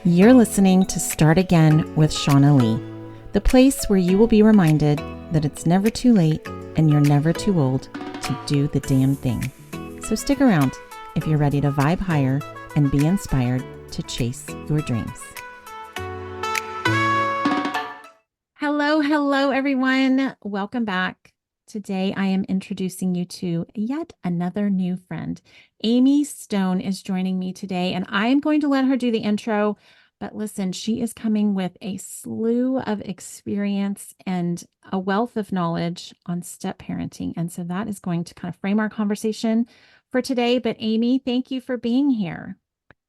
You're listening to Start Again with Shauna Lee, the place where you will be reminded that it's never too late and you're never too old to do the damn thing. So stick around if you're ready to vibe higher and be inspired to chase your dreams. Hello, everyone. Welcome back. Today, I am introducing you to yet another new friend. Amy Stone is joining me today, and I am going to let her do the intro. But listen, she is coming with a slew of experience and a wealth of knowledge on step parenting. And so that is going to kind of frame our conversation for today. But Amy, thank you for being here.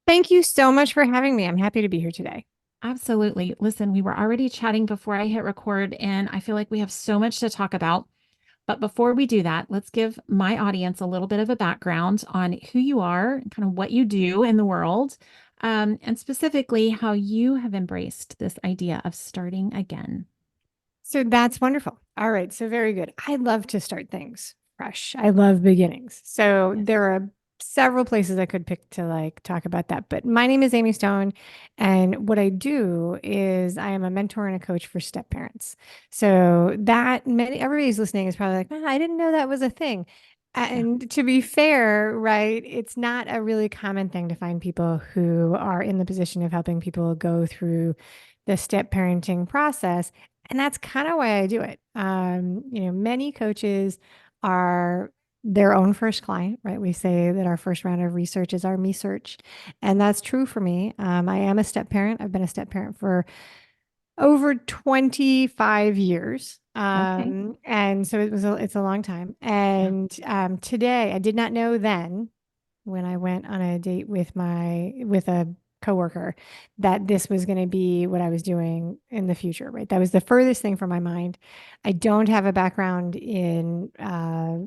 Thank you so much for having me. I'm happy to be here today. Absolutely. Listen, we were already chatting before I hit record, and I feel like we have so much to talk about. But before we do that, let's give my audience a little bit of a background on who you are, kind of what you do in the world, and specifically how you have embraced this idea of starting again. So that's wonderful. All right. So very good. I love to start things fresh. I love beginnings. So Yes. there are several places I could pick to talk about that. But my name is Amy Stone. And what I do is I am a mentor and a coach for step parents. So that everybody's listening is probably like, I didn't know that was a thing. Yeah. And to be fair, right, it's not a really common thing to find people who are in the position of helping people go through the step parenting process. And that's kind of why I do it. Many coaches are their own first client, right? We say that our first round of research is our me search. And that's true for me. I am a step parent. I've been a step parent for over 25 years. Okay. And so it's a long time. Yeah. And today I did not know then when I went on a date with a coworker that this was going to be what I was doing in the future, right? That was the furthest thing from my mind. I don't have a background in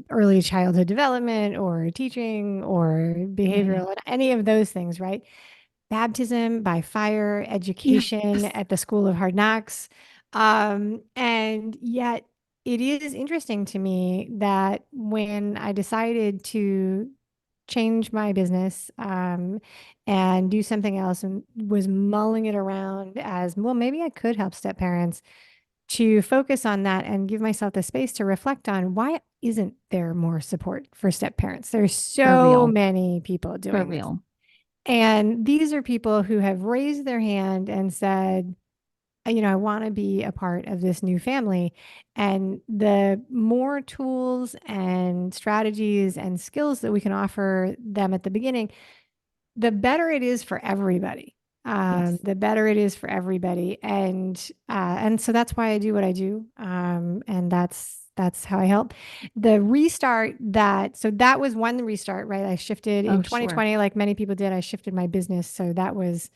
early childhood development or teaching or Yeah. behavioral, any of those things, right? Baptism by fire, Yeah. education Yes. at the School of Hard Knocks. And yet it is interesting to me that when I decided to change my business and do something else and was mulling it around as, well, maybe I could help step parents to focus on that and give myself the space to reflect on why isn't there more support for step parents? There's For so real. many people For doing this. real. And these are people who have raised their hand and said, I want to be a part of this new family. And the more tools and strategies and skills that we can offer them at the beginning, the better it is for everybody. Yes. The better it is for everybody. And so that's why I do what I do. And that's how I help. The restart so that was one restart, right? I shifted in Oh, sure. 2020, like many people did. I shifted my business. So that was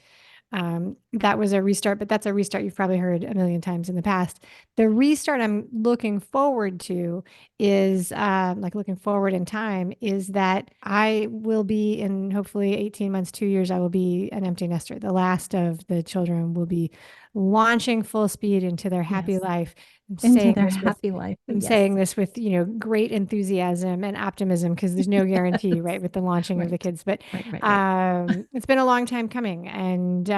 a restart, but that's a restart you've probably heard a million times in the past. The restart I'm looking forward to is looking forward in time is that I will be in hopefully 18 months, 2 years, I will be an empty nester. The last of the children will be launching full speed into their happy Yes. life. I'm Into saying their this with happy life. I'm Yes. saying this with, great enthusiasm and optimism because there's no guarantee, right, with the launching of the Right. kids. But Right. it's been a long time coming, and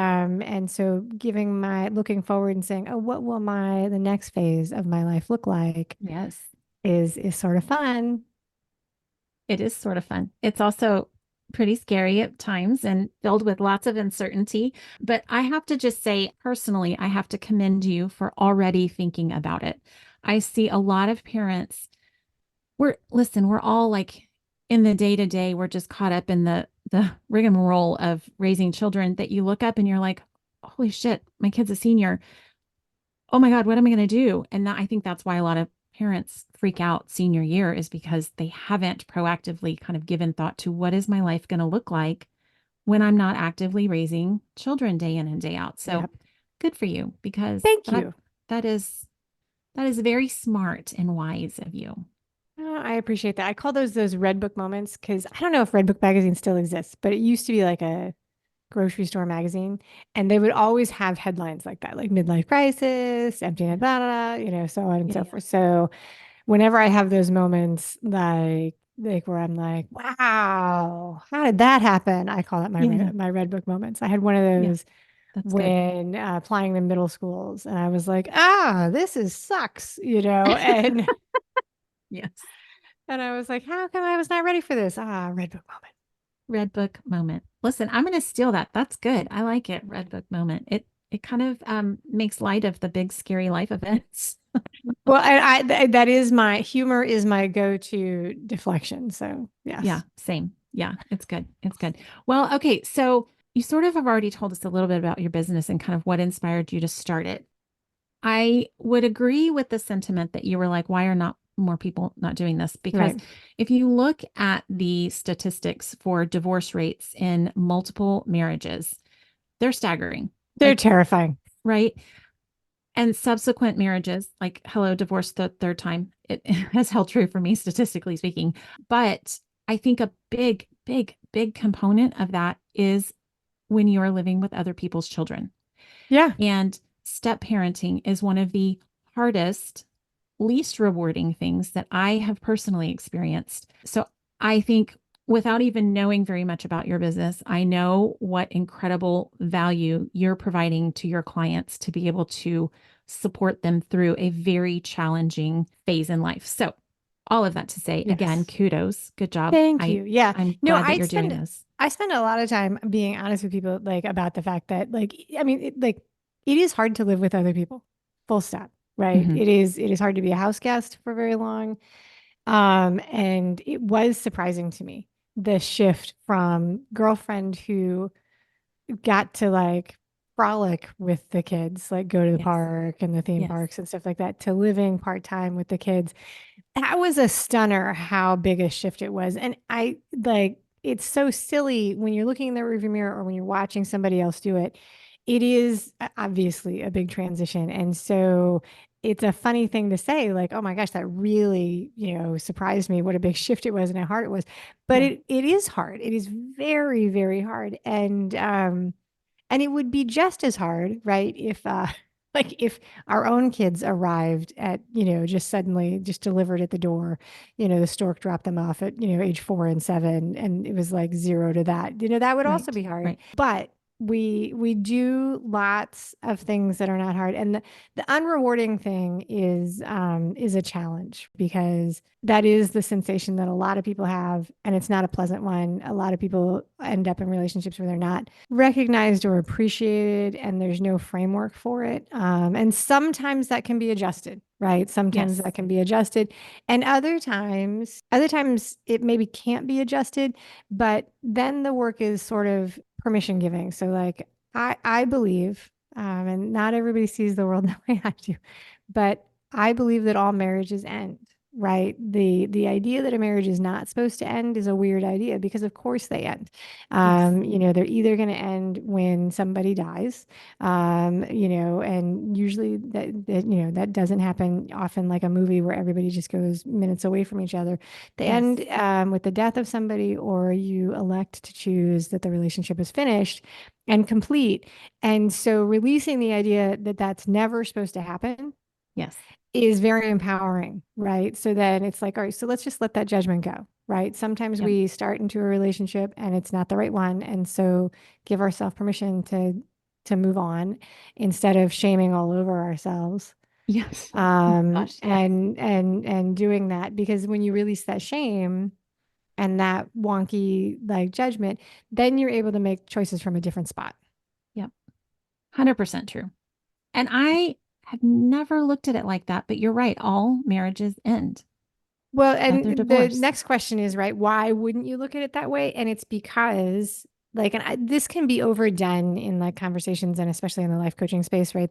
so looking forward and saying, oh, what will the next phase of my life look like Yes. is sort of fun. It is sort of fun. It's also pretty scary at times and filled with lots of uncertainty. But I have to just say, personally, I have to commend you for already thinking about it. I see a lot of parents. We're all like in the day to day, we're just caught up in the rigmarole of raising children that you look up and you're like, holy shit, my kid's a senior. Oh my God, what am I going to do? And I think that's why a lot of parents freak out senior year is because they haven't proactively kind of given thought to what is my life going to look like when I'm not actively raising children day in and day out. So Yep. good for you because Thank that you. that is that is very smart and wise of you. I appreciate that. I call those Red Book moments because I don't know if Red Book magazine still exists, but it used to be like a grocery store magazine, and they would always have headlines like that, like midlife crisis, empty net, Yeah. blah, blah, blah, so on and Yeah. so Yeah. forth. So whenever I have those moments, like where I'm like, wow, how did that happen? I call it Yeah. Yeah. my Red Book moments. I had one of Yeah. those That's good. when applying to middle schools. And I was like, this is sucks, and Yes. and I was like, how come I was not ready for this? Red book moment. Red book moment. Listen, I'm going to steal that. That's good. I like it. Red book moment. It kind of makes light of the big scary life events. Well, that is my humor is my go-to deflection. So Yeah, yes. same. Yeah, it's good. It's good. Well, okay. So you sort of have already told us a little bit about your business and kind of what inspired you to start it. I would agree with the sentiment that you were like, why are not more people not doing this? Because Right. if you look at the statistics for divorce rates in multiple marriages, they're staggering. They're Like, terrifying. right? And subsequent marriages, like hello, divorce the third time, it has held true for me, statistically speaking. But I think a big, big, big component of that is when you are living with other people's children. Yeah. And step parenting is one of the hardest, least rewarding things that I have personally experienced. So I think without even knowing very much about your business, I know what incredible value you're providing to your clients to be able to support them through a very challenging phase in life. So all of that to say, again, Yes. kudos. Good job. Thank you. Yeah. I'm No, glad that you're doing this. I spend a lot of time being honest with people like about the fact that like I mean it is hard to live with other people. Full stop. Right? Hmm. It is hard to be a house guest for very long. And it was surprising to me the shift from girlfriend who got to like frolic with the kids, like go to the Yes. park and the theme Yes. parks and stuff like that, to living part time with the kids. That was a stunner how big a shift it was. And I like it's so silly when you're looking in the rearview mirror or when you're watching somebody else do it. It is obviously a big transition. And so it's a funny thing to say, like, oh my gosh, that really, surprised me what a big shift it was and how hard it was. But Yeah. it is hard. It is very, very hard. And it would be just as hard, right? If like if our own kids arrived at, just suddenly just delivered at the door, the stork dropped them off at, age 4 and 7, and it was like zero to that, that would also Right. be hard. Right. But we do lots of things that are not hard. And the unrewarding thing is a challenge because that is the sensation that a lot of people have, and it's not a pleasant one. A lot of people end up in relationships where they're not recognized or appreciated, and there's no framework for it. And sometimes that can be adjusted, right? Sometimes that Yes. can be adjusted, and other times it maybe can't be adjusted. But then the work is sort of permission giving. So, like, I believe, and not everybody sees the world the way I do, but I believe that all marriages end, right? The idea that a marriage is not supposed to end is a weird idea because of course they end. Yes. They're either going to end when somebody dies, and usually that doesn't happen often like a movie where everybody just goes minutes away from each other. They Yes. end with the death of somebody, or you elect to choose that the relationship is finished and complete. And so releasing the idea that that's never supposed to happen Yes. is very empowering, right? So then it's like, all right, so let's just let that judgment go, right? Sometimes Yep. we start into a relationship and it's not the right one, and so give ourselves permission to move on instead of shaming all over ourselves. Yes. Oh gosh, yes. And doing that, because when you release that shame and that wonky like judgment, then you're able to make choices from a different spot. Yep. 100% true. And I have never looked at it like that, but you're right. All marriages end Well, after and the divorce. next question is, right, why wouldn't you look at it that way? And it's because, like, this can be overdone in like conversations and especially in the life coaching space, right?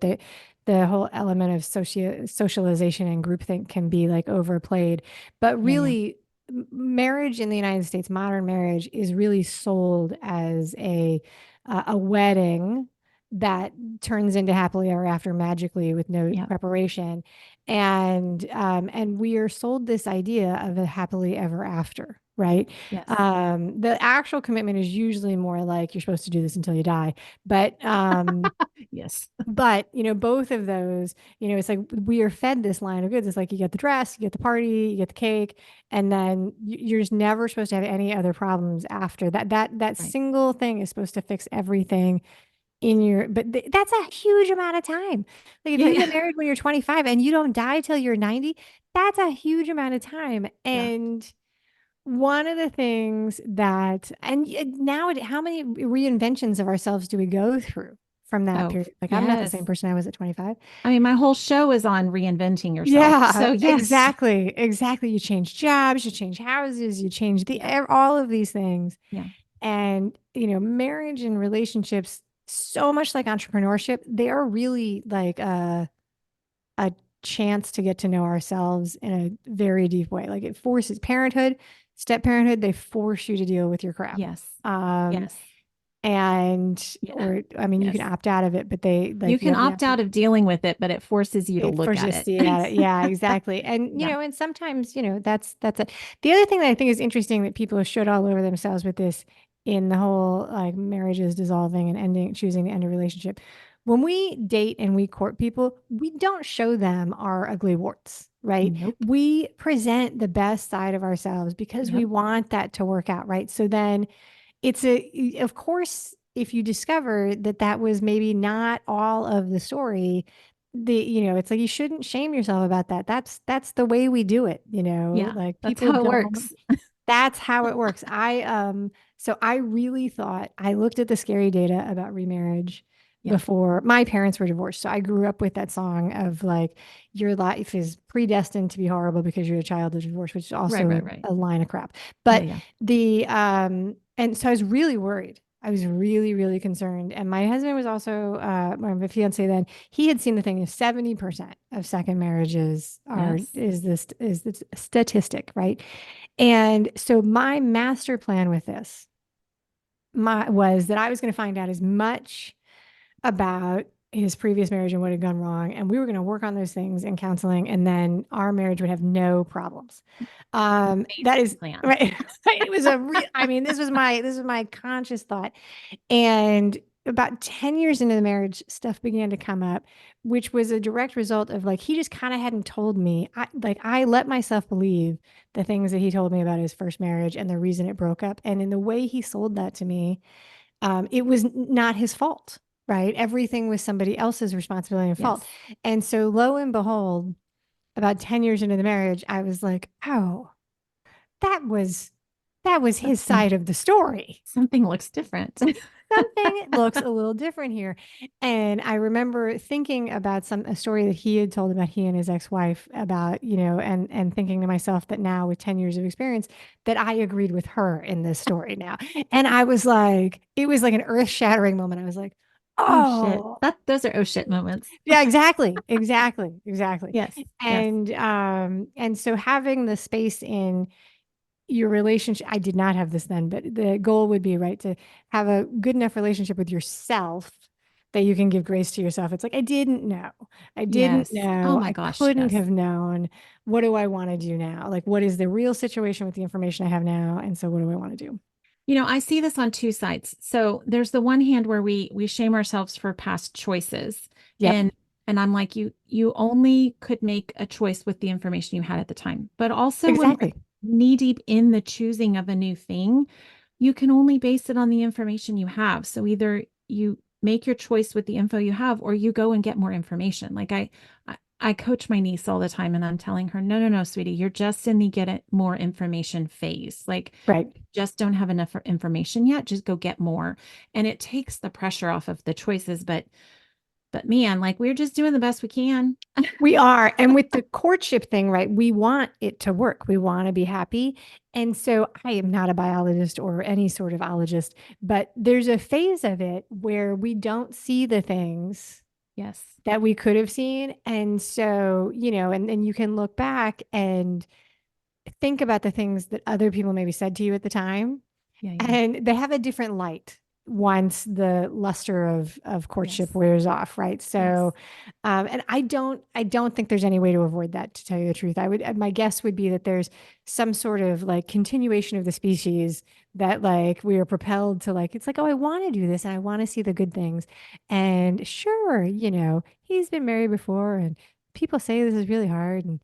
The whole element of socialization and groupthink can be like overplayed. But Yeah, yeah. really, marriage in the United States, modern marriage, is really sold as a wedding that turns into happily ever after magically with no Yeah. preparation. And we are sold this idea of a happily ever after, right? Yes. The actual commitment is usually more like you're supposed to do this until you die. But Yes. both of those, it's like we are fed this line of goods. It's like you get the dress, you get the party, you get the cake, and then you're just never supposed to have any other problems after that. That Right. single thing is supposed to fix everything but that's a huge amount of time. Like if Yeah, you yeah, get married when you're 25 and you don't die till you're 90, that's a huge amount of time. yeah. And one of the things that, and now, how many reinventions of ourselves do we go through from that Oh, period? Like, I'm not the yes. same person I was at 25. I mean, my whole show is on reinventing yourself. Yeah, So, yes. exactly. Exactly. You change jobs, you change houses, you change Yeah, all of these things. yeah. And, marriage and relationships, so much like entrepreneurship, they are really like a chance to get to know ourselves in a very deep way. Like it forces parenthood, step parenthood, they force you to deal with your crap. Yes. Um, Yes. Yeah. or I mean, you can Yes. opt out of it, but they You like can you have opt to, out of dealing with it, but it forces you to it look forces you at to see at it. it. Yeah, exactly. And Yeah. and sometimes, that's it. The other thing that I think is interesting that people should all over themselves with this in the whole like marriages dissolving and ending, choosing to end a relationship. When we date and we court people, we don't show them our ugly warts, right? Nope. We present the best side of ourselves because we Yep. want that to work out, right? So then of course, if you discover that that was maybe not all of the story, it's like you shouldn't shame yourself about that. That's the way we do it, Yeah. like That's people how it don't. works. That's how it works. So I really thought I looked at the scary data about remarriage Yeah. before my parents were divorced. So I grew up with that song of like, your life is predestined to be horrible because you're a child of divorce, which is Right, also right, right. a line of crap. Yeah, But yeah. and so I was really worried. I was really, really concerned. And my husband was also, my fiance then, he had seen the thing is 70% of second marriages Yes. is this statistic, right? And so my master plan with this was that I was going to find out as much about his previous marriage and what had gone wrong, and we were going to work on those things in counseling, and then our marriage would have no problems. That Amazing is plan. right. It was I mean, this was my conscious thought. And about 10 years into the marriage, stuff began to come up, which was a direct result of like he just kind of hadn't told me. I let myself believe the things that he told me about his first marriage and the reason it broke up. And in the way he sold that to me, it was not his fault, right? Everything was somebody else's responsibility and fault. Yes. And so lo and behold, about 10 years into the marriage, I was like, oh, that was his Something side of the story. something looks different. Something looks a little different here. And I remember thinking about a story that he had told about he and his ex-wife about, and thinking to myself that now with 10 years of experience, that I agreed with her in this story now. And I was like, it was like an earth-shattering moment. I was like, Oh shit. oh, Those are oh shit moments. yeah, exactly, exactly, exactly. Yes. Yes. And so having the space in your relationship, I did not have this then, but the goal would be, right, to have a good enough relationship with yourself that you can give grace to yourself. It's like, I didn't know. I didn't Yes. Oh know. my I gosh, couldn't yes. have known. What do I want to do now? Like, what is the real situation with the information I have now? And so what do I want to do? I see this on two sides. So there's the one hand where we shame ourselves for past choices. Yep, And I'm like, you only could make a choice with the information you had at the time. But also when we're exactly. knee deep in the choosing of a new thing, you can only base it on the information you have. So either you make your choice with the info you have, or you go and get more information. Like I coach my niece all the time and I'm telling her, no, no, no, sweetie, you're just in the get it more information phase. Like Right. just don't have enough information yet. Just go get more. And it takes the pressure off of the choices. But man, like we're just doing the best we can. We are. And with the courtship thing, right, we want it to work. We want to be happy. And so I am not a biologist or any sort of ologist, but there's a phase of it where we don't see the things Yes. that we could have seen. And so, and you can look back and think about the things that other people maybe said to you at the time, Yeah, yeah. and they have a different light once the luster of courtship Yes. wears off, right? Yes. So, and I don't think there's any way to avoid that, to tell you the truth. My guess would be that there's some sort of like continuation of the species that like we are propelled to, like, it's like, oh, I want to do this and I want to see the good things. And sure, he's been married before and people say this is really hard and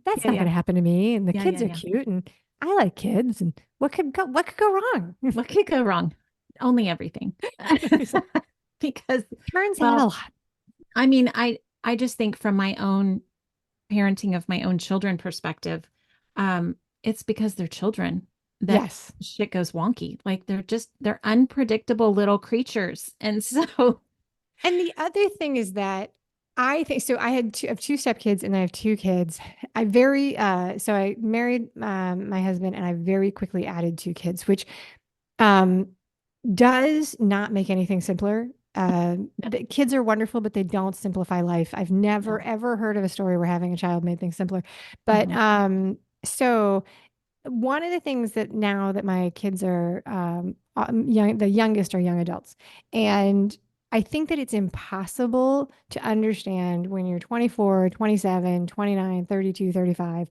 that's Yeah, not going yeah. to happen to me. And the Yeah, kids yeah, are yeah. cute and I like kids and what could go wrong? What could go wrong? Only everything. because, Turns out a well, lot. I mean, I just think from my own parenting of my own children perspective, it's because they're children that Yes. shit goes wonky. Like they're unpredictable little creatures. And so, And the other thing is that I think so. I have two stepkids and I have two kids. So I married my husband and I very quickly added two kids, which um, does not make anything simpler. no, The kids are wonderful, but they don't simplify life. I've never no. ever heard of a story where having a child made things simpler. But Mhm. so one of the things that now that my kids are young, the youngest are young adults, and I think that it's impossible to understand when you're 24, 27, 29, 32, 35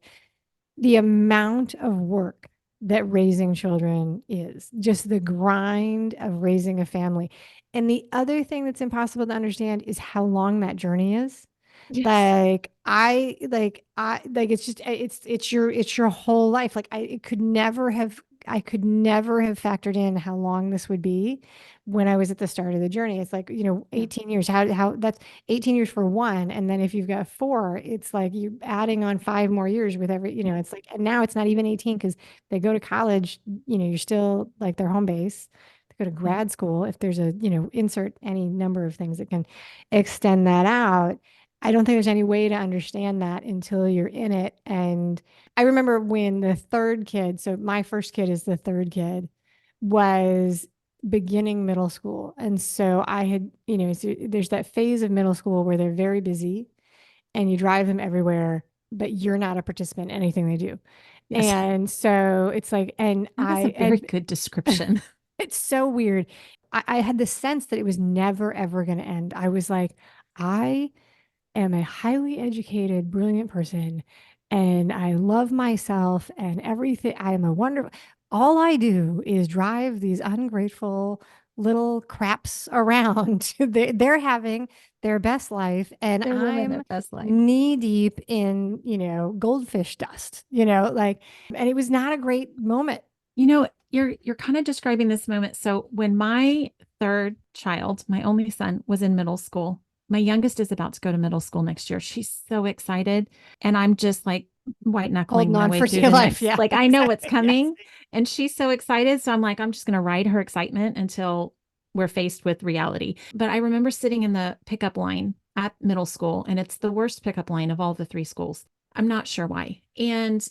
the amount of work that raising children is, just the grind of raising a family. And the other thing that's impossible to understand is how long that journey is. Yes. It's just it's your whole life. I could never have factored in how long this would be when I was at the start of the journey. It's like, Yeah. 18 years. How that's 18 years for one. And then if you've got four, it's like you adding on 5 more years with every, it's like, and now it's not even 18 because they go to college, you're still like their home base. They go to Yeah. grad school. If there's insert any number of things that can extend that out. I don't think there's any way to understand that until you're in it. And I remember when the third kid, so my first kid is the third kid, was beginning middle school. And so I had, so there's that phase of middle school where they're very busy and you drive them everywhere, but you're not a participant in anything they do. Yes. And so it's like, That is a very good description. it's so weird. I had the sense that it was never, ever going to end. I was like, I am a highly educated, brilliant person, and I love myself and everything. I am a wonderful. All I do is drive these ungrateful little craps around. They're having their best life, and They're living their I'm best life. knee deep in, goldfish dust, and it was not a great moment. You're kind of describing this moment. So when my third child, my only son, was in middle school, my youngest is about to go to middle school next year. She's so excited. And I'm just like white knuckling Holding my on way for through dear the life. next, Yeah, like I know what's exactly. Yes. coming. And she's so excited. So I'm like, I'm just going to ride her excitement until we're faced with reality. But I remember sitting in the pickup line at middle school, and it's the worst pickup line of all the three schools. I'm not sure why. And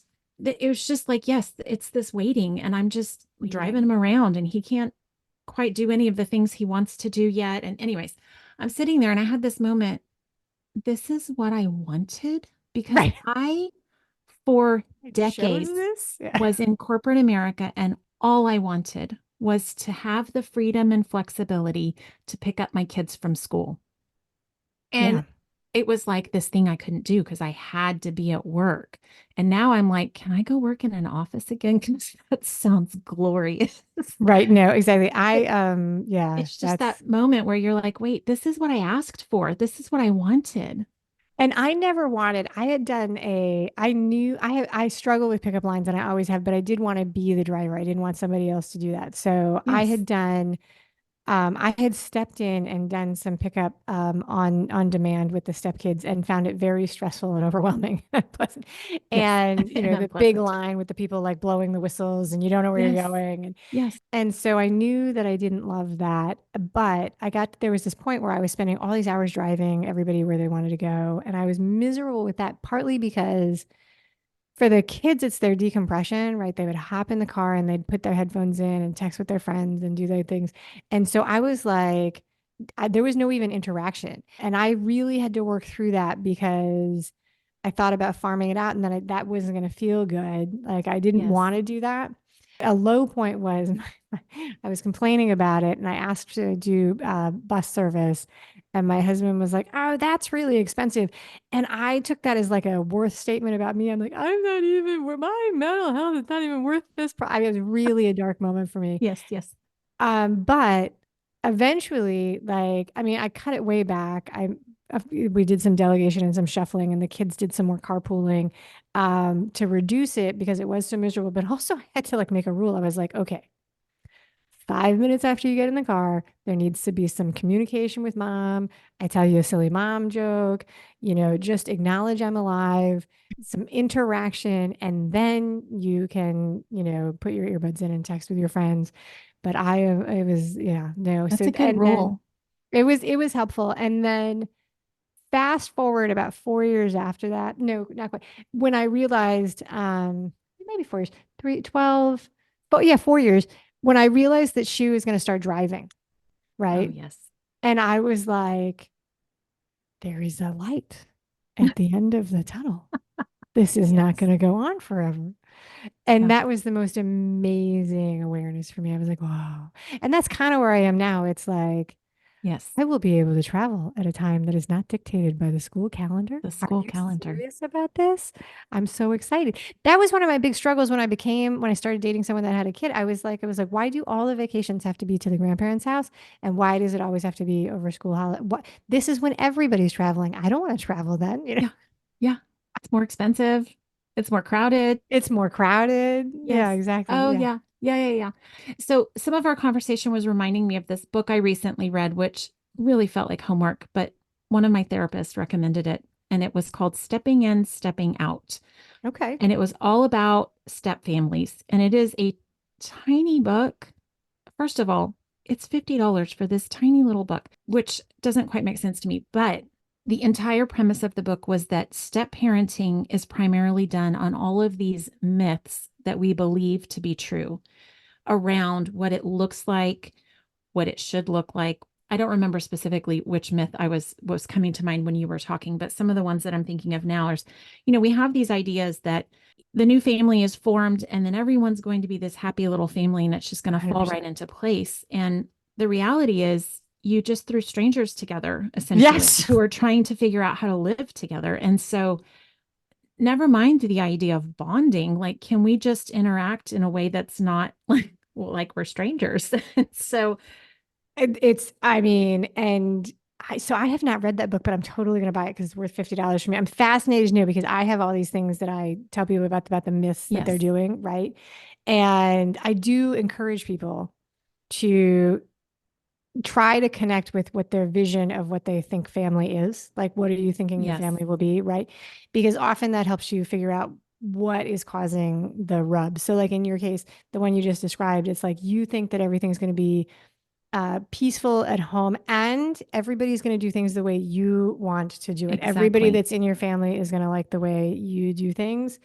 it was just like, yes, it's this waiting, and I'm just driving Waiting. him around, and he can't quite do any of the things he wants to do yet. And, anyways, I'm sitting there and I had this moment. This is what I wanted because Right. for I chose decades, this. Yeah. was in corporate America, and all I wanted was to have the freedom and flexibility to pick up my kids from school. And Yeah. it was like this thing I couldn't do because I had to be at work. And now I'm like, can I go work in an office again? Because that sounds glorious. Right. No, exactly. But Yeah, it's just that moment where you're like, wait, this is what I asked for. This is what I wanted. and I never wanted, I had done I knew I struggle with pickup lines and I always have, but I did want to be the driver. I didn't want somebody else to do that. So Yes. I had stepped in and done some pickup on demand with the stepkids and found it very stressful and overwhelming and unpleasant. Yes. And And the big unpleasant. line with the people like blowing the whistles and you don't know where you're Yes. going. Yes. And so I knew that I didn't love that, but there was this point where I was spending all these hours driving everybody where they wanted to go. And I was miserable with that, partly because for the kids, it's their decompression, right? They would hop in the car and they'd put their headphones in and text with their friends and do their things. And so I was like, there was no even interaction. And I really had to work through that because I thought about farming it out and then that wasn't going to feel good. Like I didn't Yes. want to do that. A low point was I was complaining about it and I asked to do bus service. And my husband was like, oh, that's really expensive. And I took that as like a worth statement about me. I'm like, I'm not even, my mental health is not even worth this. I mean, it was really a dark moment for me. Yes. Yes. But eventually, like, I mean, I cut it way back. We did some delegation and some shuffling, and the kids did some more carpooling to reduce it because it was so miserable. But also, I had to like make a rule. I was like, okay, 5 minutes after you get in the car, there needs to be some communication with mom. I tell you a silly mom joke, just acknowledge I'm alive, some interaction, and then you can, put your earbuds in and text with your friends. But it was, yeah, no. That's So, a good and then rule. it was helpful. And then fast forward about 4 years after that, no, not quite, when I realized, maybe 4 years, 3, 12, but yeah, 4 years, when I realized that she was going to start driving, Oh, right? yes. And I was like, there is a light at the end of the tunnel. This is not Yes. going to go on forever. And Yeah. that was the most amazing awareness for me. I was like, wow. And that's kind of where I am now. It's like, Yes. I will be able to travel at a time that is not dictated by the school calendar. The Are school you calendar. serious about this? I'm so excited. That was one of my big struggles when I started dating someone that had a kid. I was like, why do all the vacations have to be to the grandparents' house? And why does it always have to be over school holiday? This is when everybody's traveling. I don't want to travel then. Yeah. Yeah. It's more expensive. It's more crowded. It's more crowded. Yeah, Yes. exactly. Oh, Yeah. yeah. Yeah. Yeah. Yeah. So some of our conversation was reminding me of this book I recently read, which really felt like homework, but one of my therapists recommended it. And it was called Stepping In, Stepping Out. Okay. And it was all about step families. And it is a tiny book. First of all, it's $50 for this tiny little book, which doesn't quite make sense to me. But the entire premise of the book was that step parenting is primarily done on all of these myths that we believe to be true around what it looks like, what it should look like. I don't remember specifically which myth I was coming to mind when you were talking, but some of the ones that I'm thinking of now is, we have these ideas that the new family is formed and then everyone's going to be this happy little family and it's just going to fall right 100%. into place. And the reality is you just threw strangers together essentially Yes. who are trying to figure out how to live together. And so never mind the idea of bonding, like can we just interact in a way that's not like like we're strangers? So I mean, and I have not read that book, but I'm totally going to buy it because it's worth $50 for me. I'm fascinated to know because I have all these things that I tell people about the myths that they're yes, doing, right? And I do encourage people to try to connect with what their vision of what they think family is. Like, what are you thinking your yes, family will be, right? Because often that helps you figure out what is causing the rub. So, like in your case, the one you just described, it's like you think that everything's going to be peaceful at home and everybody's going to do things the way you want to do it. Everybody exactly. that's in your family is going to like the way you do things.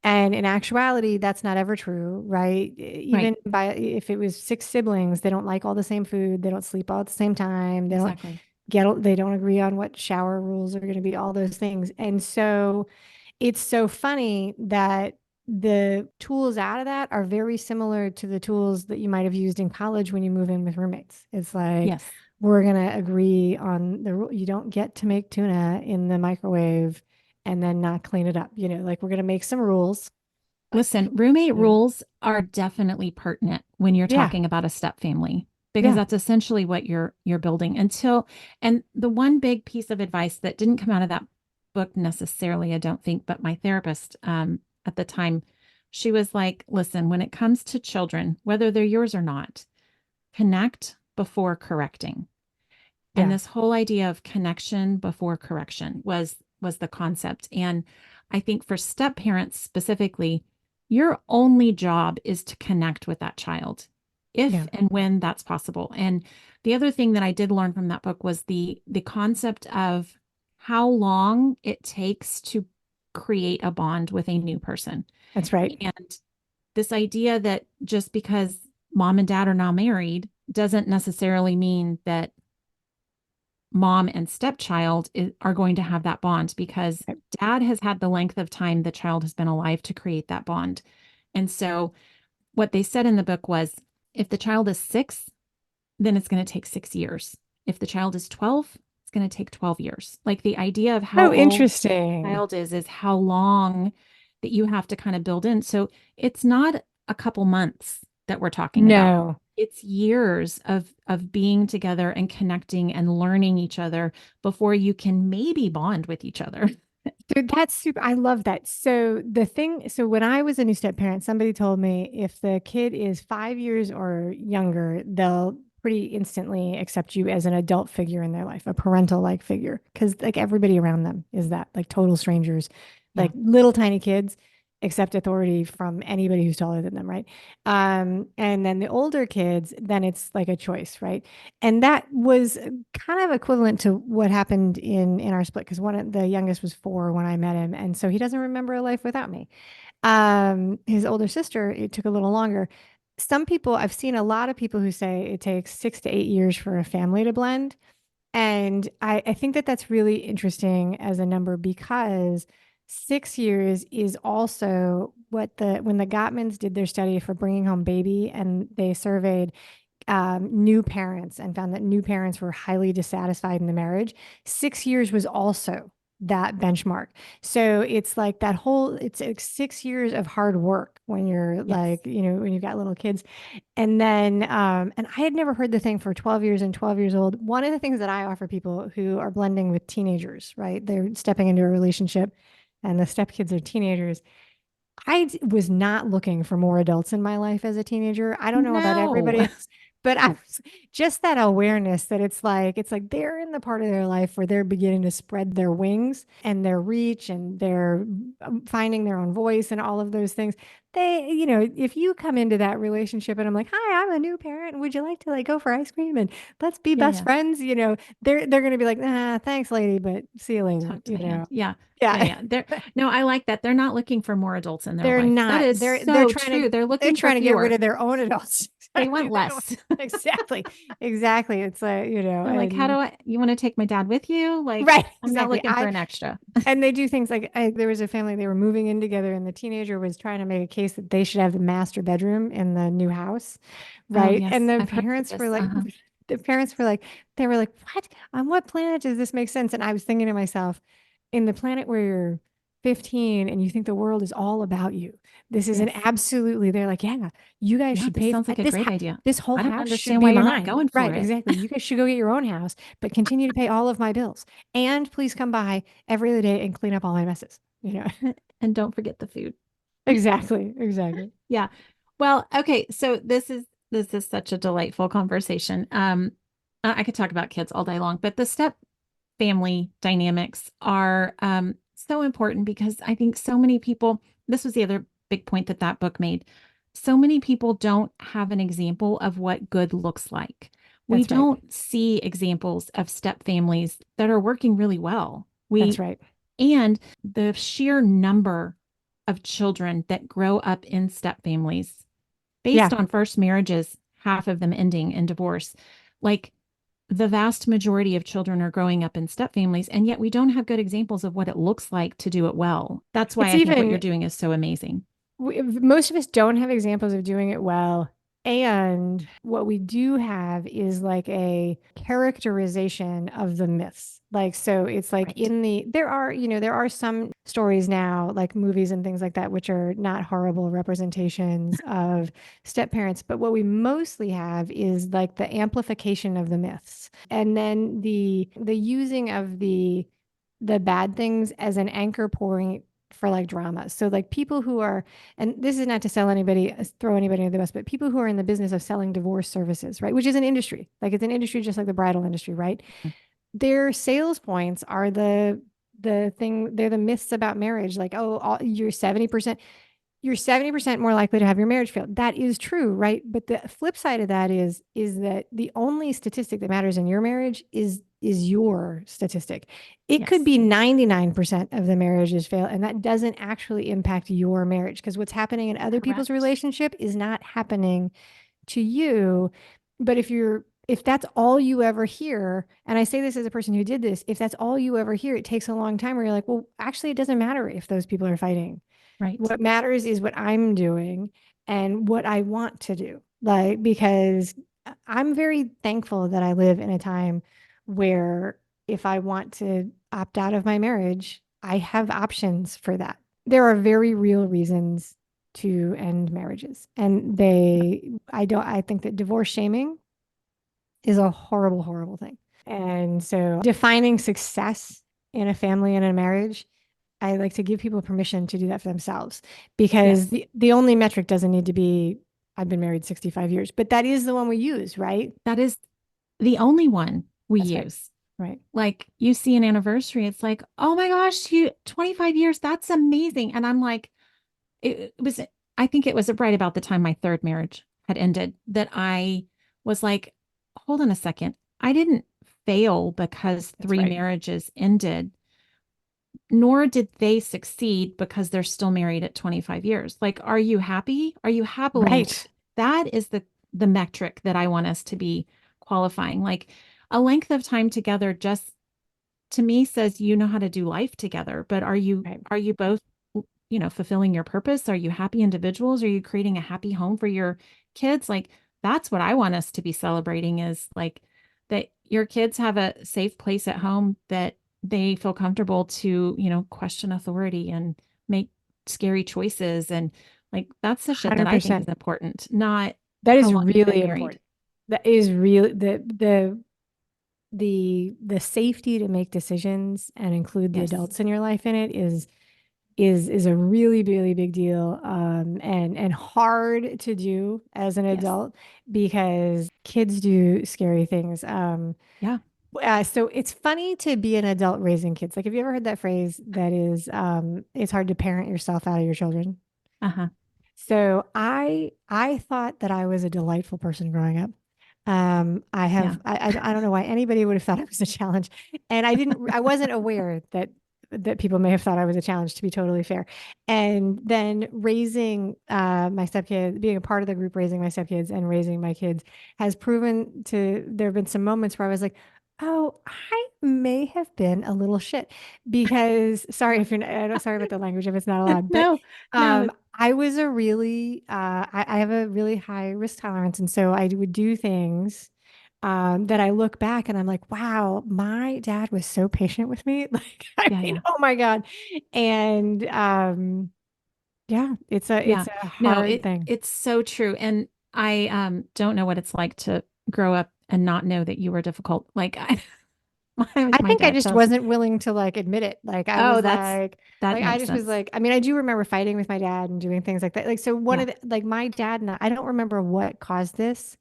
And in actuality, that's not ever true, right? Right. Even by if it was six siblings, they don't like all the same food, they don't sleep all at the same time, Exactly. they don't agree on what shower rules are going to be, all those things. And so it's so funny that the tools out of that are very similar to the tools that you might have used in college when you move in with roommates. It's like, Yes. we're going to agree on the rule. You don't get to make tuna in the microwave and then not clean it up. Like we're going to make some rules. Listen, roommate Yeah. rules are definitely pertinent when you're Yeah. talking about a step family because Yeah. that's essentially what you're building until and the one big piece of advice that didn't come out of that book necessarily, I don't think, but my therapist at the time, she was like, listen, when it comes to children, whether they're yours or not, connect before correcting. And Yeah. this whole idea of connection before correction was the concept. And I think for step parents specifically, your only job is to connect with that child if Yeah. and when that's possible. And the other thing that I did learn from that book was the concept of how long it takes to create a bond with a new person. That's right. And this idea that just because mom and dad are now married doesn't necessarily mean that mom and stepchild are going to have that bond because Right. dad has had the length of time the child has been alive to create that bond. And so, what they said in the book was if the child is 6, then it's going to take 6 years. If the child is 12, it's going to take 12 years. Like the idea of how Oh, old the interesting. child is how long that you have to kind of build in. So, it's not a couple months that we're talking about. No. It's years of being together and connecting and learning each other before you can maybe bond with each other. Dude, that's super. I love that. So when I was a new step parent, somebody told me if the kid is 5 years or younger, they'll pretty instantly accept you as an adult figure in their life, a parental like figure. Cause like everybody around them is that like total strangers, Yeah. like little tiny kids accept authority from anybody who's taller than them, right? And then the older kids, then it's like a choice, right? And that was kind of equivalent to what happened in our split because one of the youngest was 4 when I met him, and so he doesn't remember a life without me. His older sister, it took a little longer. Some people, I've seen a lot of people who say it takes 6 to 8 years for a family to blend. And I think that that's really interesting as a number because 6 years is also what when the Gottmans did their study for bringing home baby and they surveyed new parents and found that new parents were highly dissatisfied in the marriage. 6 years was also that benchmark. So it's like that whole, it's like 6 years of hard work when you're Yes. like, when you've got little kids. And then, and I had never heard the thing for 12 years and 12 years old. One of the things that I offer people who are blending with teenagers, right? They're stepping into a relationship and the stepkids are teenagers. Was not looking for more adults in my life as a teenager. I don't know about No. everybody else, but I was just that awareness that it's like they're in the part of their life where they're beginning to spread their wings and their reach and they're finding their own voice and all of those things. If you come into that relationship and I'm like, "Hi, I'm a new parent. Would you like to like go for ice cream and let's be Yeah, best yeah. friends?" They're going to be like, "Nah, thanks, lady, but see you later." Talk to the hand. Yeah. Yeah, Yeah. yeah. They're no, I like that. They're not looking for more adults in their They're life. That not. is They're so trying to true. They're they're looking for trying to get rid fewer. of their own adults. They Exactly. want They don't less. exactly. Exactly. It's like, They're like, how do and you want to take my dad with you? Like, right, I'm not exactly. looking for I an extra. and they do things like there was a family they were moving in together and the teenager was trying to make a case that they should have the master bedroom in the new house, Oh, right? And yes. I've heard of this. Uh-huh. the parents were like they were like, "What? On what planet does this make sense?" And I was thinking to myself, in the planet where you're 15 and you think the world is all about you. This is an Yes. absolutely, they're like, yeah, you guys Yeah, should this pay for sounds like a great idea. this whole I don't house should understand why be you're not mine. going for Right, it. exactly. You guys should go get your own house, but continue to pay all of my bills. And please come by every other day and clean up all my messes. And don't forget the food. Exactly, exactly. Yeah. Well, okay. So this is such a delightful conversation. I could talk about kids all day long, but the step family dynamics are so important because I think so many people, this was the other big point that that book made. So many people don't have an example of what good looks like. We That's right. don't see examples of step families that are working really well. That's We right. and the sheer number of children that grow up in step families based Yeah. on first marriages, half of them ending in divorce. Like the vast majority of children are growing up in step families, and yet we don't have good examples of what it looks like to do it well. That's why It's I think what you're even doing is so amazing. most of us don't have examples of doing it well. And what we do have is like a characterization of the myths. Like, so it's like Right. there are some stories now, like movies and things like that, which are not horrible representations of step parents. But what we mostly have is like the amplification of the myths. And then the using of the bad things as an anchor point for like drama. So like people who are, and this is not to sell anybody, throw anybody under the bus, but people who are in the business of selling divorce services, right? Which is an industry, like it's an industry just like the bridal industry, right? Their sales points are the thing. They're the myths about marriage, like you're 70% more likely to have your marriage fail. That is true, right? But the flip side of that is that the only statistic that matters in your marriage is your statistic. It could Yes. be 99% of the marriages fail, and that doesn't actually impact your marriage because what's happening in other people's Correct. relationship is not happening to you. But if that's all you ever hear, and I say this as a person who did this, if that's all you ever hear, it takes a long time where you're like, well, actually, it doesn't matter if those people are fighting. Right. What matters is what I'm doing and what I want to do. Like, because I'm very thankful that I live in a time where if I want to opt out of my marriage, I have options for that. There are very real reasons to end marriages. And I think that divorce shaming is a horrible, horrible thing. And so defining success in a family and a marriage I like to give people permission to do that for themselves because Yes. the only metric doesn't need to be I've been married 65 years, but that is the one we use, right? That is the only one we That's right. use. Right. Like you see an anniversary, it's like, oh my gosh, you 25 years, that's amazing. And I'm like, it was, I think it was right about the time my third marriage had ended that I was like, hold on a second. I didn't fail because That's three right. marriages ended, nor did they succeed because they're still married at 25 years. Like, are you happy? Are you happily Right. married? That is the metric that I want us to be qualifying. Like a length of time together just to me says you know how to do life together, but Right. are you both fulfilling your purpose? Are you happy individuals? Are you creating a happy home for your kids? Like that's what I want us to be celebrating is like that your kids have a safe place at home that they feel comfortable to, question authority and make scary choices and like that's the shit that I think is 100%. important, not That how is long you've been really married. important. That is really the safety to make decisions and include the Yes. adults in your life in it is a really really big deal and hard to do as an Yes. adult because kids do scary things. Yeah. So it's funny to be an adult raising kids. Like, have you ever heard that phrase that is, it's hard to parent yourself out of your children? Uh-huh. So I thought that I was a delightful person growing up. Yeah. I don't know why anybody would have thought it was a challenge, and I wasn't aware that people may have thought I was a challenge, to be totally fair. And then raising my stepkids, being a part of the group, raising my stepkids and raising my kids has proven to there have been some moments where I was like, oh, I may have been a little shit because sorry if you're sorry about the language if it's not allowed, but No, no. I was a really, I have a really high risk tolerance. And so I would do things that I look back and I'm like, wow, my dad was so patient with me. Like, I Yeah, mean, yeah. oh my God. And yeah, Yeah. it's a No, hard thing. it's so true. And I don't know what it's like to grow up and not know that you were difficult. Like I my think I dad just tells, wasn't willing to like admit it. Like I oh, was that I makes just was sense. like, I mean, I do remember fighting with my dad and doing things like that. Like, so one Yeah. of the, like my dad and I don't remember what caused this,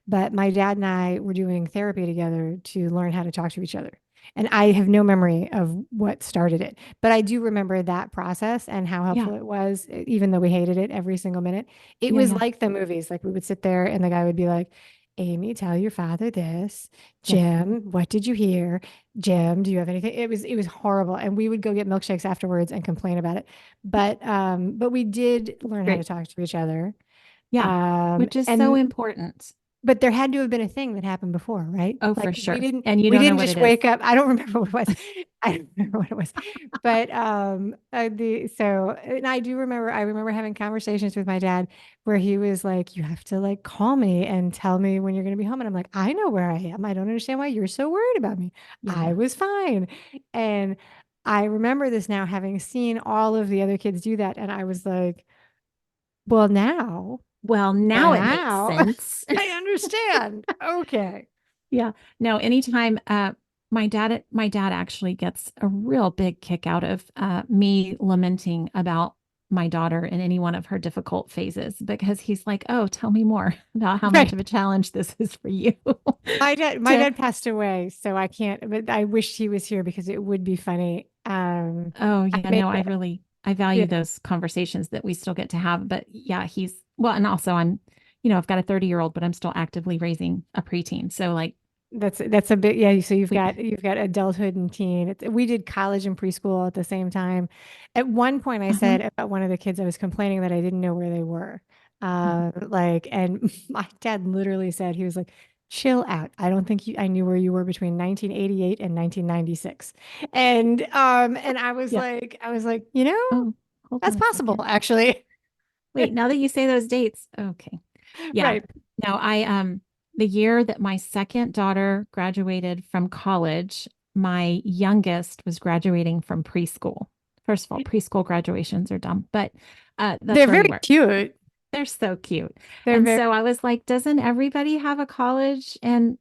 but my dad and I were doing therapy together to learn how to talk to each other. And I have no memory of what started it, but I do remember that process and how Yeah. helpful it was, even though we hated it every single minute. It Yeah, was yeah. like the movies. Like we would sit there and the guy would be like, Amy, tell your father this. Yes. Jim, what did you hear? Jim, do you have anything? It was horrible. And we would go get milkshakes afterwards and complain about it. But we did learn how to Great. talk to each other. Yeah. Um, Which is so and important. but there had to have been a thing that happened before, right? Oh, Like for we sure. didn't And you we don't know didn't what just it is. wake up. I don't remember what it was. I don't remember what it was. But the so and I remember having conversations with my dad where he was like, you have to like call me and tell me when you're going to be home. And I'm like, I know where I am. I don't understand why you're so worried about me. Yeah, I yeah. was fine. And I remember this now having seen all of the other kids do that. And I was like, well, Well, now it makes now sense. I understand. Okay. Yeah. No, anytime my dad actually gets a real big kick out of me lamenting about my daughter in any one of her difficult phases because he's like, "Oh, tell me more about how much Right. of a challenge this is for you." My To dad passed away, so I can't, but I wish he was here because it would be funny. Oh, I yeah, made no, the, I value yeah, those conversations that we still get to have, but yeah, he's well, and also I've got a 30-year-old, but I'm still actively raising a preteen. So like that's a bit, yeah. So we you've got adulthood and teen. We did college and preschool at the same time. At one point, I uh-huh, said about one of the kids, I was complaining that I didn't know where they were. mhm. And my dad literally said, he was like, chill out. I don't think I knew where you were between 1988 and 1996. And Yeah. I was like, you know, Oh, hold that's on a possible, second. actually. Wait, now that you say those dates, okay. Yeah. Right. No, the year that my second daughter graduated from college, my youngest was graduating from preschool. First of all, preschool graduations are dumb, but that's They're where we very were. cute. They're so cute. They're And very, so I was like, doesn't everybody have a college? And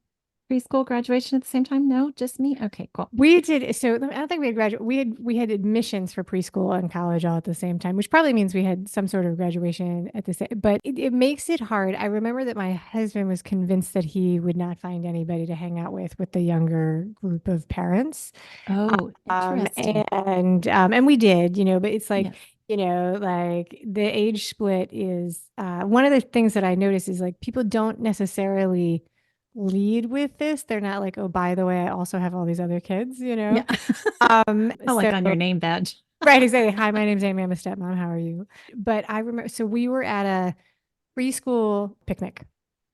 preschool graduation at the same time? No, just me. Okay, cool. We did. So I don't think we had graduate. We had admissions for preschool and college all at the same time, which probably means we had some sort of graduation at the same. But it makes it hard. I remember that my husband was convinced that he would not find anybody to hang out with the younger group of parents. Oh, interesting. And we did, but it's like, Yes. like the age split is one of the things that I notice is like people don't necessarily lead with this. They're not like, oh, by the way, I also have all these other kids, you Yeah. know? Um, I like so on your name badge. right, exactly. Hi, my name's Amy. I'm a stepmom. How are you? But I remember, so we were at a preschool picnic.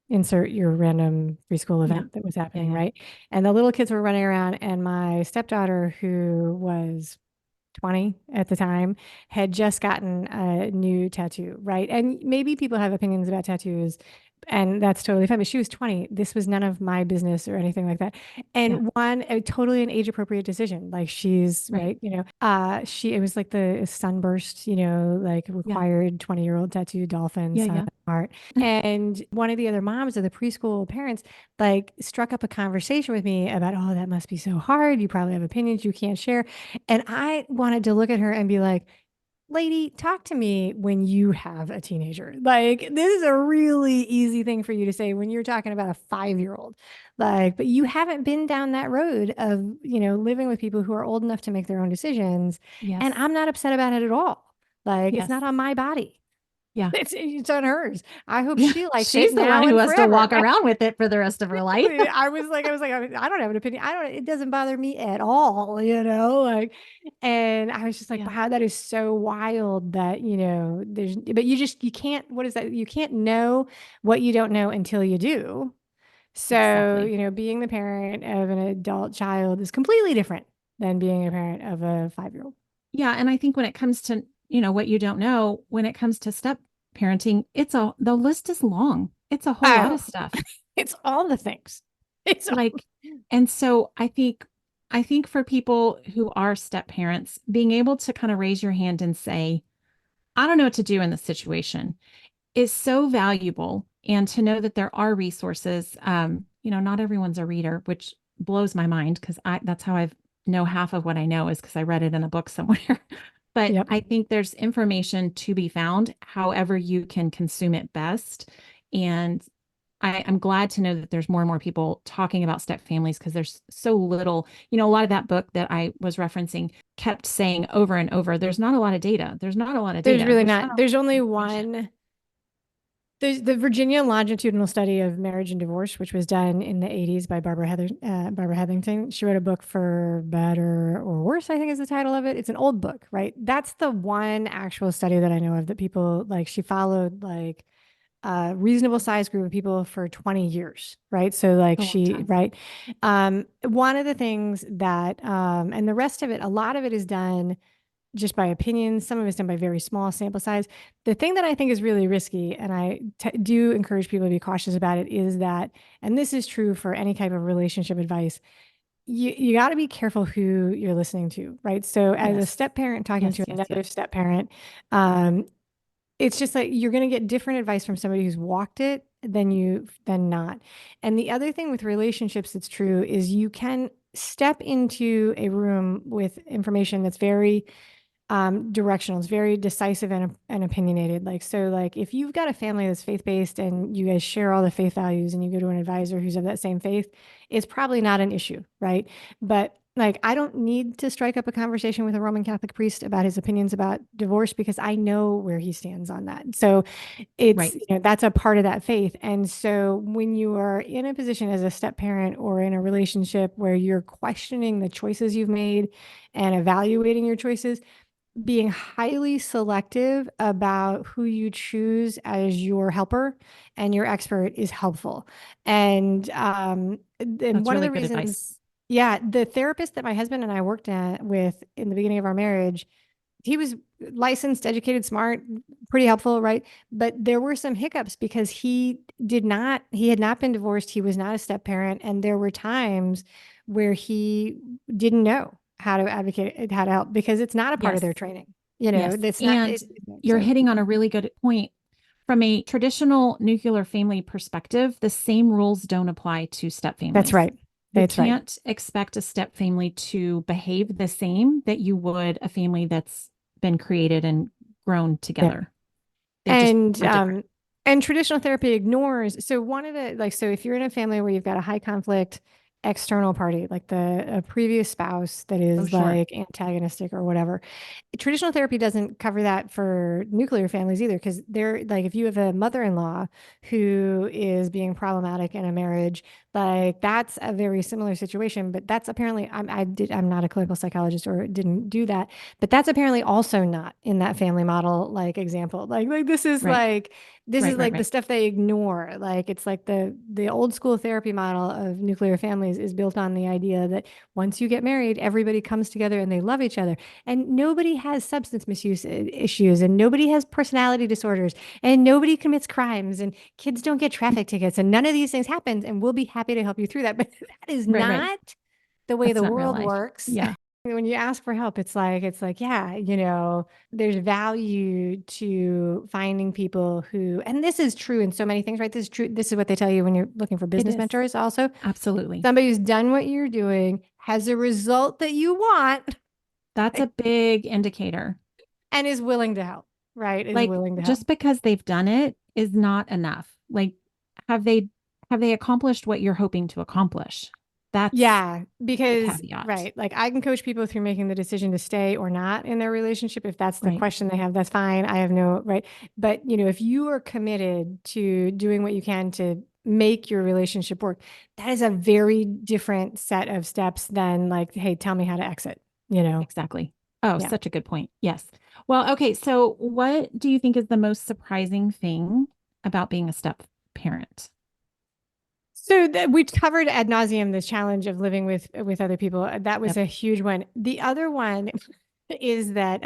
Insert your random preschool Yeah. event that was Yeah. happening, Yeah. right? And the little kids were running around, and my stepdaughter, who was 20 at the time, had just gotten a new tattoo, right? And maybe people have opinions about tattoos, and that's totally fine. But she was 20. This was none of my business or anything like that. Yeah. And totally an age appropriate decision. Like she's Right. right, it was like the sunburst, like Yeah. required 20-year-old tattoo dolphin Yeah. sun Yeah. art. And one of the other moms of the preschool parents like struck up a conversation with me about, oh, that must be so hard. You probably have opinions you can't share. And I wanted to look at her and be like, lady, talk to me when you have a teenager. Like, this is a really easy thing for you to say when you're talking about a 5-year-old. Like, but you haven't been down that road of, living with people who are old enough to make their own decisions. And Yes. I'm not upset about it at all. Like, it's not Yes. on my body. Yeah. It's on hers. I hope Yeah. she likes it She's the one now who and has to forever. walk around with it for the rest of her life. I don't have an opinion. It doesn't bother me at all, like, and I was just like, Yeah. wow, that is so wild that, but you can't, what is that? You can't know what you don't know until you do. So, Exactly. being the parent of an adult child is completely different than being a parent of a 5-year-old. Yeah. And I think when it comes to, what you don't know, when it comes to step parenting, the list is long. It's a whole lot Oh, of stuff. it's all the things. It's all, Like, and so I think for people who are step parents, being able to kind of raise your hand and say, I don't know what to do in this situation is so valuable. And to know that there are resources, not everyone's a reader, which blows my mind because that's how I know half of what I know is because I read it in a book somewhere. But yep. I think there's information to be found, however you can consume it best. And I'm glad to know that there's more and more people talking about step families because there's so little, a lot of that book that I was referencing kept saying over and over, there's not a lot of data. There's not a lot of There's data. really There's not not. a lot There's only of information. one. There's the Virginia longitudinal study of marriage and divorce, which was done in the 80s by Barbara Heathington. She wrote a book for Better or Worse, I think is the title of it. It's an old book, right? That's the one actual study that I know of that people like. She followed like a reasonable sized group of people for 20 years, right? So like A long time. right. One of the things that, and the rest of it, a lot of it is done just by opinion. Some of it's done by very small sample size. The thing that I think is really risky, and do encourage people to be cautious about it, is that, and this is true for any type of relationship advice, you got to be careful who you're listening to, right? So as a Yes. step parent talking Yes. to Yes. another Yes. step parent, um, it's just like you're going to get different advice from somebody who's walked it than not. And the other thing with relationships that's true is you can step into a room with information that's very directional. It's very decisive and opinionated. Like, so like if you've got a family that's faith-based and you guys share all the faith values and you go to an advisor who's of that same faith, it's probably not an issue, right? But like, I don't need to strike up a conversation with a Roman Catholic priest about his opinions about divorce because I know where he stands on that. So it's, Right. that's a part of that faith. And so when you are in a position as a step parent or in a relationship where you're questioning the choices you've made and evaluating your choices, being highly selective about who you choose as your helper and your expert is helpful. And That's one of really the good reasons, advice. yeah, the therapist that my husband and I worked with in the beginning of our marriage, he was licensed, educated, smart, pretty helpful, right? But there were some hiccups because he had not been divorced. He was not a step parent. And there were times where he didn't know how to advocate, how to help because it's not a part of their Yes. training. Yes. It's not, And you're so hitting on a really good point. From a traditional nuclear family perspective, the same rules don't apply to step That's families. right. You That's right. can't expect a step family to behave the same that you would a family that's been created and grown Yeah. together. They just And are different. traditional therapy ignores, so one of the, like, so if you're in a family where you've got a high conflict external party, like the a previous spouse that Oh, is sure. like antagonistic or whatever, traditional therapy doesn't cover that for nuclear families either, because they're like, if you have a mother-in-law who is being problematic in a marriage, like that's a very similar situation. But that's apparently, I'm not a clinical psychologist or didn't do that, but that's apparently also not in that family model like example. Like Right. this is Right. Right. like the Right. stuff they ignore. Like it's like the old school therapy model of nuclear families is built on the idea that once you get married, everybody comes together and they love each other. And nobody has substance misuse issues, and nobody has personality disorders, and nobody commits crimes, and kids don't get traffic tickets, and none of these things happen. And we'll be happy to help you through that. But that is Right. Right. not the way That's the not real world life. works. Yeah. When you ask for help, it's like, yeah, there's value to finding people who, and this is true in so many things, right? This is true. This is what they tell you when you're looking for It business is. mentors also. Absolutely. Somebody who's done what you're doing, has a result that you want, That's a big indicator. and is willing to help, right? Is Like willing to help. just because they've done it is not enough. Like have they have they accomplished what you're hoping to accomplish? That's Yeah, the because caveat. right, like I can coach people through making the decision to stay or not in their relationship. If that's the Right. question they have, that's fine. I have no right. But if you are committed to doing what you can to make your relationship work, that is a very different set of steps than like, hey, tell me how to exit, you know? Exactly. Oh, Yeah. such a good point. Yes. Well, okay. So, what do you think is the most surprising thing about being a step parent? So we covered ad nauseum the challenge of living with other people. That was Yep. a huge one. The other one is that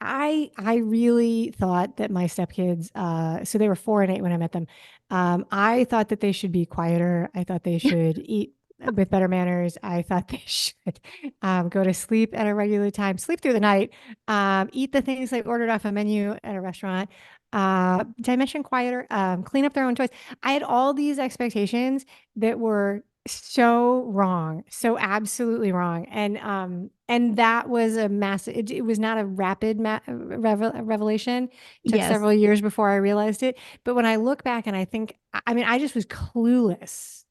I really thought that my stepkids, so they were 4 and 8 when I met them. I thought that they should be quieter. I thought they should eat with better manners. I thought they should go to sleep at a regular time, sleep through the night, eat the things they ordered off a menu at a restaurant. Did I mention quieter? Clean up their own toys. I had all these expectations that were so wrong, so absolutely wrong. And that was a massive, it was not a rapid revelation. It took Yes. several years before I realized it. But when I look back and I think, I mean, I just was clueless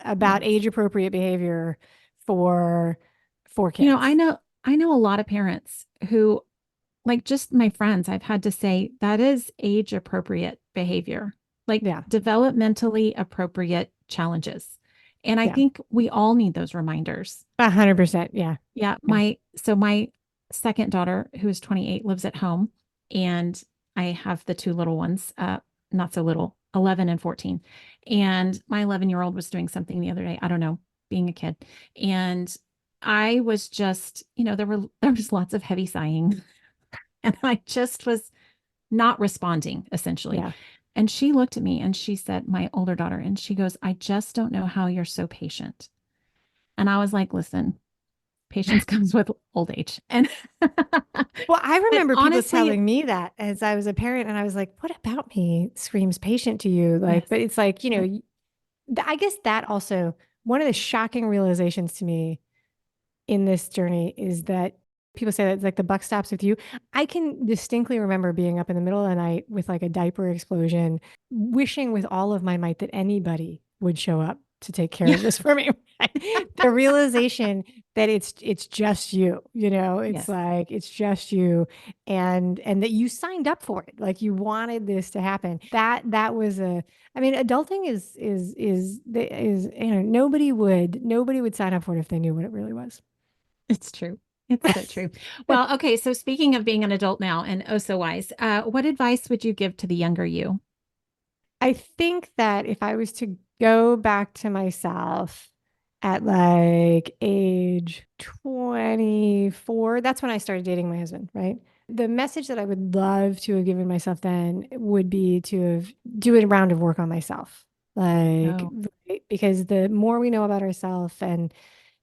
about Yes. age appropriate behavior for for You know, kids. I know a lot of parents who like just my friends, I've had to say that is age appropriate behavior, like Yeah. developmentally appropriate challenges. And I Yeah. think we all need those reminders. 100%. Yeah. Yeah, Yeah. my second daughter, who is 28, lives at home, and I have the two little ones, not so little, 11 and 14. And my 11-year-old was doing something the other day, I don't know, being a kid. And I was just, there was lots of heavy sighing, and I just was not responding essentially. Yeah. And she looked at me and she said, my older daughter, and she goes, "I just don't know how you're so patient." And I was like, "Listen, patience comes with old age." And Well, I but remember people honestly, telling me that as I was a parent, and I was like, what about me screams patient to you? Like, yes, but it's like, yes, I guess that also, one of the shocking realizations to me in this journey is that people say that it's like the buck stops with you. I can distinctly remember being up in the middle of the night with like a diaper explosion, wishing with all of my might that anybody would show up to take care yeah, of this for me. The realization that it's just you, it's yes, like it's just you, and that you signed up for it, like you wanted this to happen. That was a, I mean, adulting is nobody would sign up for it if they knew what it really was. it's true. It's so true. Well, okay. So speaking of being an adult now and oh so wise, what advice would you give to the younger you? I think that if I was to go back to myself at like age 24, that's when I started dating my husband, right? The message that I would love to have given myself then would be to have do a round of work on myself. Like, Oh, right? Because the more we know about ourselves, and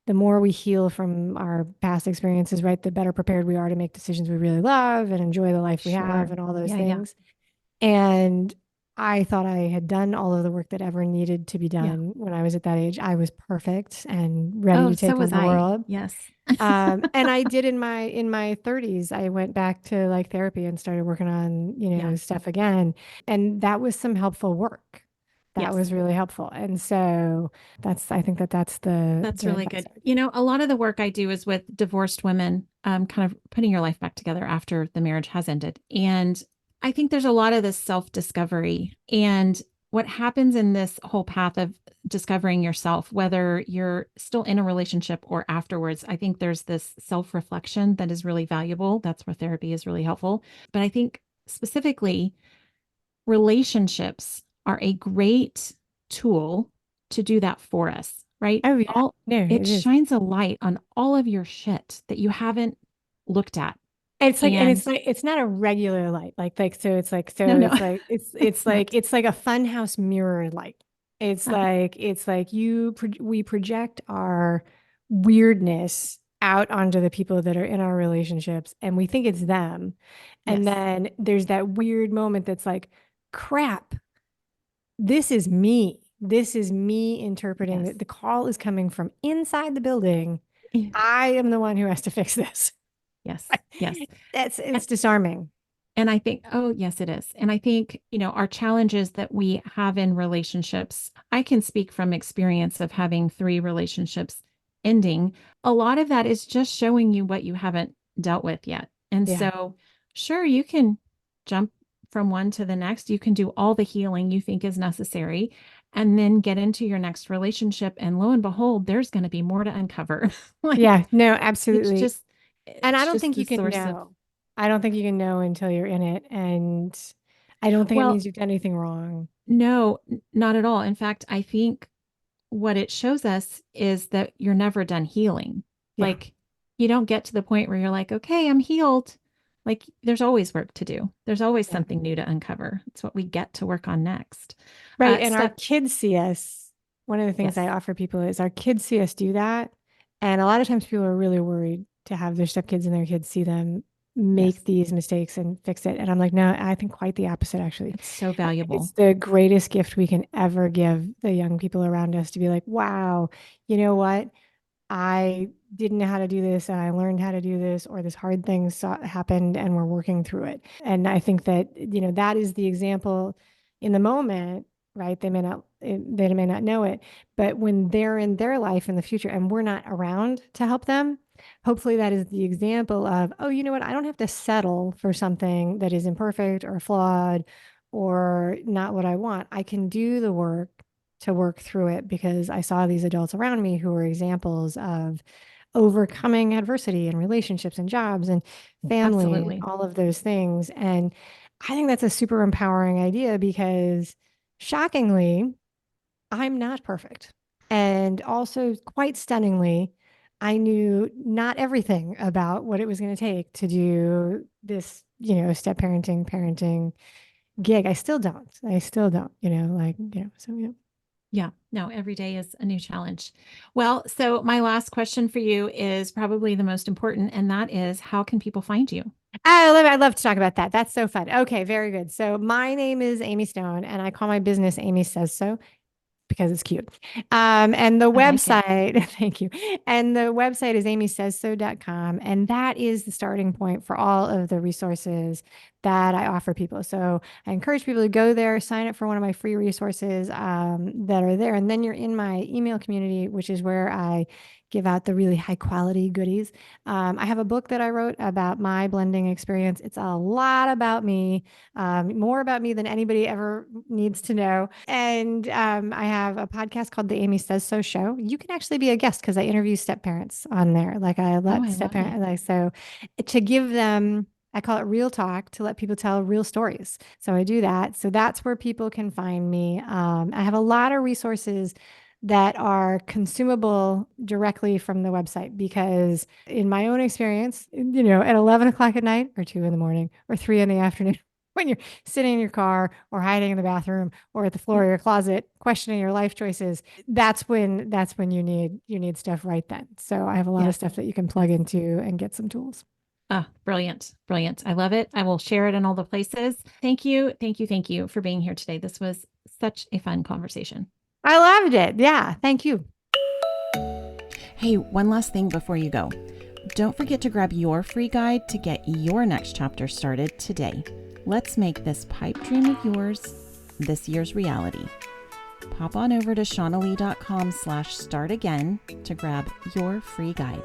the more we heal from our past experiences, right, the better prepared we are to make decisions we really love and enjoy the life we have Sure. and all those Yeah, yeah, things. And I thought I had done all of the work that ever needed to be yeah. done when I was at that age. I was perfect and ready Oh, to so take was on the I. world. Yes. And I did in my 30s, I went back to like therapy and started working on, Yeah. stuff again. And that was some helpful work. That Yes. was really helpful. And so I think that that's That's the really advice good. I would You know, a lot of the work I do is with divorced women, kind of putting your life back together after the marriage has ended. And I think there's a lot of this self-discovery. And what happens in this whole path of discovering yourself, whether you're still in a relationship or afterwards, I think there's this self-reflection that is really valuable. That's where therapy is really helpful. But I think specifically, relationships are a great tool to do that for us, right? Oh yeah. All No, it it is. shines a light on all of your shit that you haven't looked at. And And it's like it's not a regular light. no, no, it's it's like not. it's like a funhouse mirror light. Uh-huh. It's like we project our weirdness out onto the people that are in our relationships and we think it's them. And Yes, then there's that weird moment that's like, crap, this is me. This is me interpreting yes, that the call is coming from inside the building. yeah, I am the one who has to fix this. yes, yes. It's disarming. And I think, oh, yes, it is. And I think, our challenges that we have in relationships, I can speak from experience of having three relationships ending. A lot of that is just showing you what you haven't dealt with yet. And Yeah. so, sure, you can jump from one to the next. You can do all the healing you think is necessary and then get into your next relationship. And lo and behold, there's going to be more to uncover. Like Yeah, no, it's absolutely. just, And I it's don't just think the you can source of, know. I don't think you can know until you're in it. And I don't think it well, means you've done anything wrong. no, not at all. In fact, I think what it shows us is that you're never done healing. Yeah. Like you don't get to the point where you're like, okay, I'm healed. Like there's always work to do. There's always Yeah. something new to uncover. It's what we get to work on next. Right. And our Steph, kids see us. One of the things I yes, offer people is our kids see us do that. And a lot of times people are really worried to have their stepkids and their kids see them yes. make these mistakes and fix it. And I'm like, no, I think quite the opposite, actually. It's so It's valuable. the greatest gift we can ever give the young people around us to be like, wow, you know what? I didn't know how to do this and I learned how to do this, or this hard thing happened and we're working through it. And I think that, that is the example in the moment, right? They may not know it, but when they're in their life in the future and we're not around to help them, hopefully that is the example of, oh, you know what? I don't have to settle for something that is imperfect or flawed or not what I want. I can do the work to work through it because I saw these adults around me who were examples of overcoming adversity and relationships and jobs and family and Absolutely. all of those things. And I think that's a super empowering idea because shockingly, I'm not perfect. And also, quite stunningly, I knew not everything about what it was going to take to do this, step parenting gig. I still don't, so yeah. Yeah, no, every day is a new challenge. Well, so my last question for you is probably the most important, and that is how can people find you? I'd love to talk about that. That's so fun. Okay, very good. So my name is Amy Stone, and I call my business Amy Says So because it's cute. And the I like it. website, thank you. And the website is amysaysso.com. And that is the starting point for all of the resources that I offer people. So I encourage people to go there, sign up for one of my free resources that are there. And then you're in my email community, which is where I give out the really high quality goodies. I have a book that I wrote about my blending experience. It's a lot about me, more about me than anybody ever needs to know. And I have a podcast called The Amy Says So Show. You can actually be a guest because I interview step parents on there. Like I Oh, let I step love it. parents, like, so to give them, I call it real talk to let people tell real stories. So I do that. So that's where people can find me. I have a lot of resources that are consumable directly from the website because in my own experience, at 11 o'clock at night or 2 in the morning or 3 in the afternoon, when you're sitting in your car or hiding in the bathroom or at the floor of your closet, questioning your life choices. That's when you need stuff right then. So I have a lot of Yes. stuff that you can plug into and get some tools. Ah, brilliant. Brilliant. I love it. I will share it in all the places. Thank you. Thank you. Thank you for being here today. This was such a fun conversation. I loved it. Yeah. Thank you. Hey, one last thing before you go. Don't forget to grab your free guide to get your next chapter started today. Let's make this pipe dream of yours this year's reality. Pop on over to shaunalee.com/start again to grab your free guide.